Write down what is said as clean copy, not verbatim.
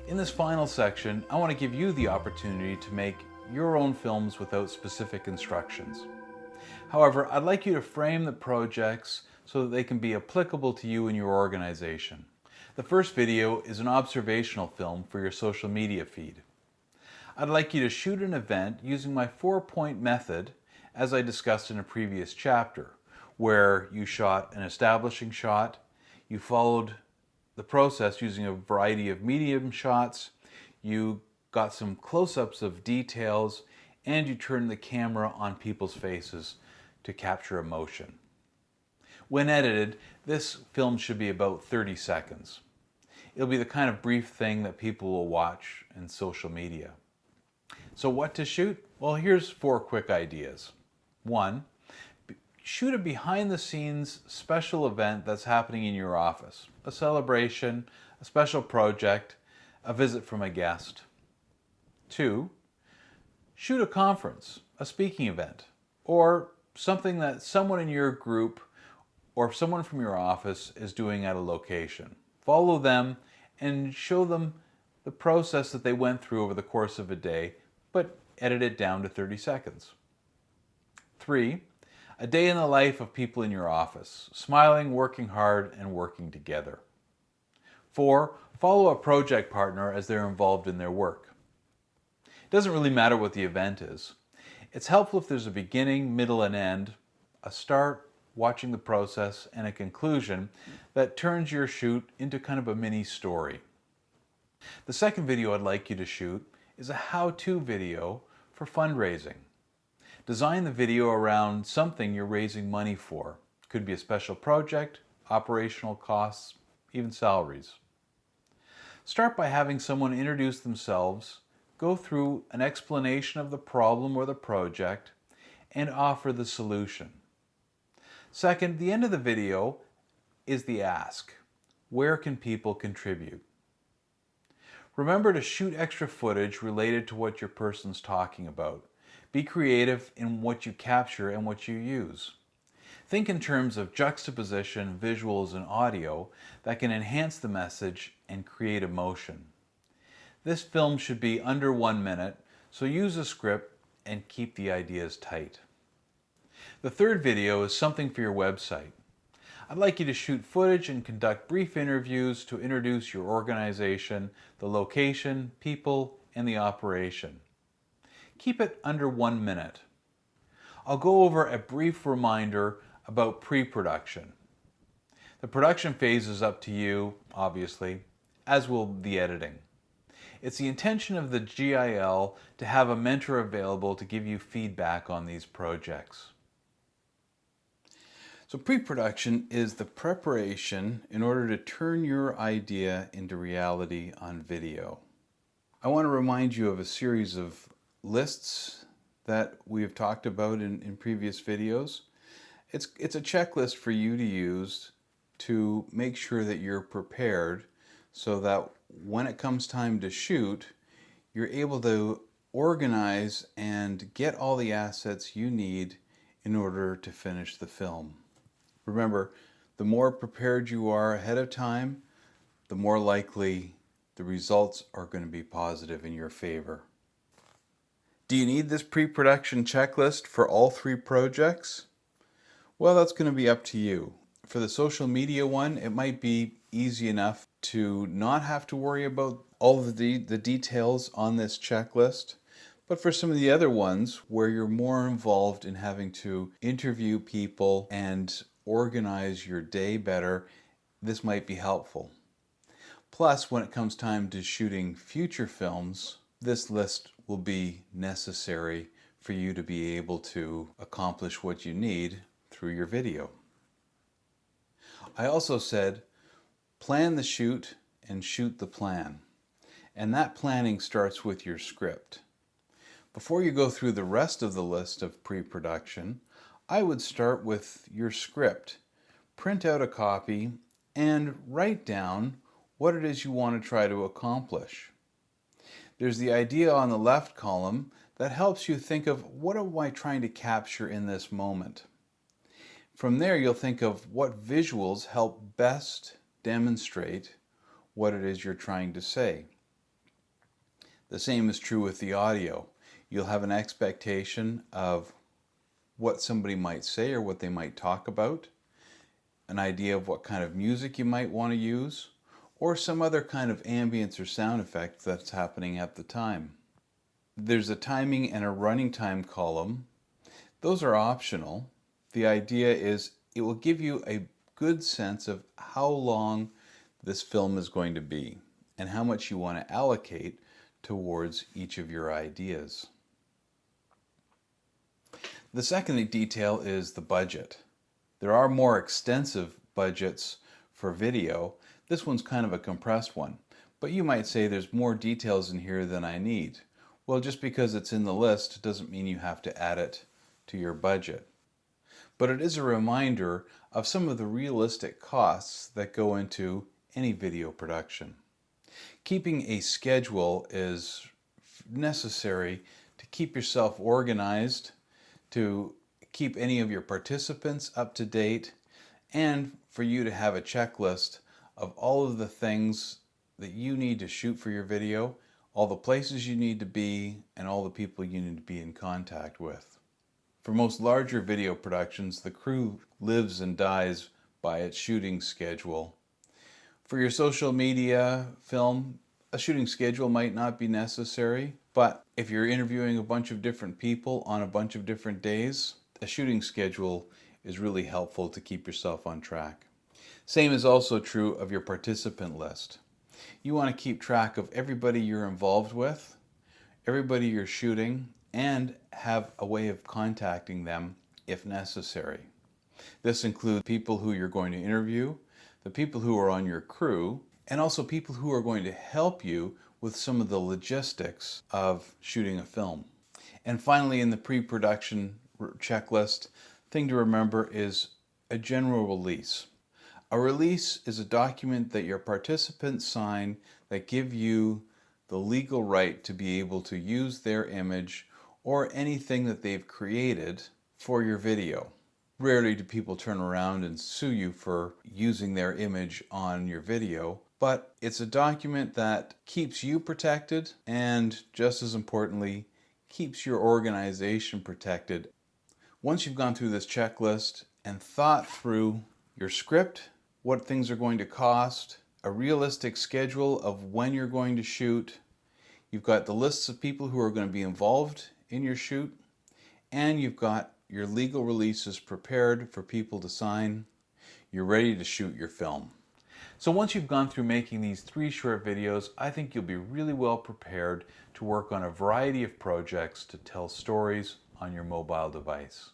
In this final section, I want to give you the opportunity to make your own films without specific instructions. However, I'd like you to frame the projects so that they can be applicable to you and your organization. The first video is an observational film for your social media feed. I'd like you to shoot an event using my 4-point method, as I discussed in a previous chapter, where you shot an establishing shot, you followed the process using a variety of medium shots, you got some close-ups of details, and you turned the camera on people's faces to capture emotion. When edited, this film should be about 30 seconds. It'll be the kind of brief thing that people will watch in social media. So what to shoot? Well, here's 4 quick ideas. 1, shoot a behind-the-scenes special event that's happening in your office. A celebration, a special project, a visit from a guest. 2, shoot a conference, a speaking event, or something that someone in your group or someone from your office is doing at a location. Follow them and show them the process that they went through over the course of a day, but edit it down to 30 seconds. 3, a day in the life of people in your office, smiling, working hard, and working together. 4, follow a project partner as they're involved in their work. It doesn't really matter what the event is. It's helpful if there's a beginning, middle, and end, a start, watching the process, and a conclusion that turns your shoot into kind of a mini story. The second video I'd like you to shoot is a how-to video for fundraising. Design the video around something you're raising money for. It could be a special project, operational costs, even salaries. Start by having someone introduce themselves, go through an explanation of the problem or the project, and offer the solution. Second, the end of the video is the ask. Where can people contribute? Remember to shoot extra footage related to what your person's talking about. Be creative in what you capture and what you use. Think in terms of juxtaposition, visuals, and audio that can enhance the message and create emotion. This film should be under 1 minute, so use a script and keep the ideas tight. The third video is something for your website. I'd like you to shoot footage and conduct brief interviews to introduce your organization, the location, people, and the operation. Keep it under 1 minute. I'll go over a brief reminder about pre-production. The production phase is up to you, obviously, as will the editing. It's the intention of the GIL to have a mentor available to give you feedback on these projects. So pre-production is the preparation in order to turn your idea into reality on video. I want to remind you of a series of lists that we have talked about in previous videos. It's a checklist for you to use to make sure that you're prepared so that when it comes time to shoot, you're able to organize and get all the assets you need in order to finish the film. Remember, the more prepared you are ahead of time, the more likely the results are going to be positive in your favor. Do you need this pre-production checklist for all 3 projects? Well, that's going to be up to you. For the social media one, it might be easy enough to not have to worry about all of the details on this checklist. But for some of the other ones where you're more involved in having to interview people and organize your day better, this might be helpful. Plus, when it comes time to shooting future films, this list will be necessary for you to be able to accomplish what you need through your video. I also said, plan the shoot and shoot the plan. And that planning starts with your script. Before you go through the rest of the list of pre-production, I would start with your script. Print out a copy and write down what it is you want to try to accomplish. There's the idea on the left column that helps you think of what am I trying to capture in this moment. From there, you'll think of what visuals help best demonstrate what it is you're trying to say. The same is true with the audio. You'll have an expectation of what somebody might say or what they might talk about, an idea of what kind of music you might want to use, or some other kind of ambience or sound effect that's happening at the time. There's a timing and a running time column. Those are optional. The idea is it will give you a good sense of how long this film is going to be and how much you want to allocate towards each of your ideas. The second detail is the budget. There are more extensive budgets for video. This one's kind of a compressed one, but you might say there's more details in here than I need. Well, just because it's in the list doesn't mean you have to add it to your budget. But it is a reminder of some of the realistic costs that go into any video production. Keeping a schedule is necessary to keep yourself organized, to keep any of your participants up to date, and for you to have a checklist of all of the things that you need to shoot for your video, all the places you need to be, and all the people you need to be in contact with. For most larger video productions, the crew lives and dies by its shooting schedule. For your social media film, a shooting schedule might not be necessary, but if you're interviewing a bunch of different people on a bunch of different days, a shooting schedule is really helpful to keep yourself on track. Same is also true of your participant list. You want to keep track of everybody you're involved with, everybody you're shooting, and have a way of contacting them if necessary. This includes people who you're going to interview, the people who are on your crew, and also people who are going to help you with some of the logistics of shooting a film. And finally, in the pre-production checklist, thing to remember is a general release. A release is a document that your participants sign that give you the legal right to be able to use their image or anything that they've created for your video. Rarely do people turn around and sue you for using their image on your video, but it's a document that keeps you protected and, just as importantly, keeps your organization protected. Once you've gone through this checklist and thought through your script, what things are going to cost, a realistic schedule of when you're going to shoot, you've got the lists of people who are going to be involved in your shoot, and you've got your legal releases prepared for people to sign, you're ready to shoot your film. So once you've gone through making these 3 short videos, I think you'll be really well prepared to work on a variety of projects to tell stories on your mobile device.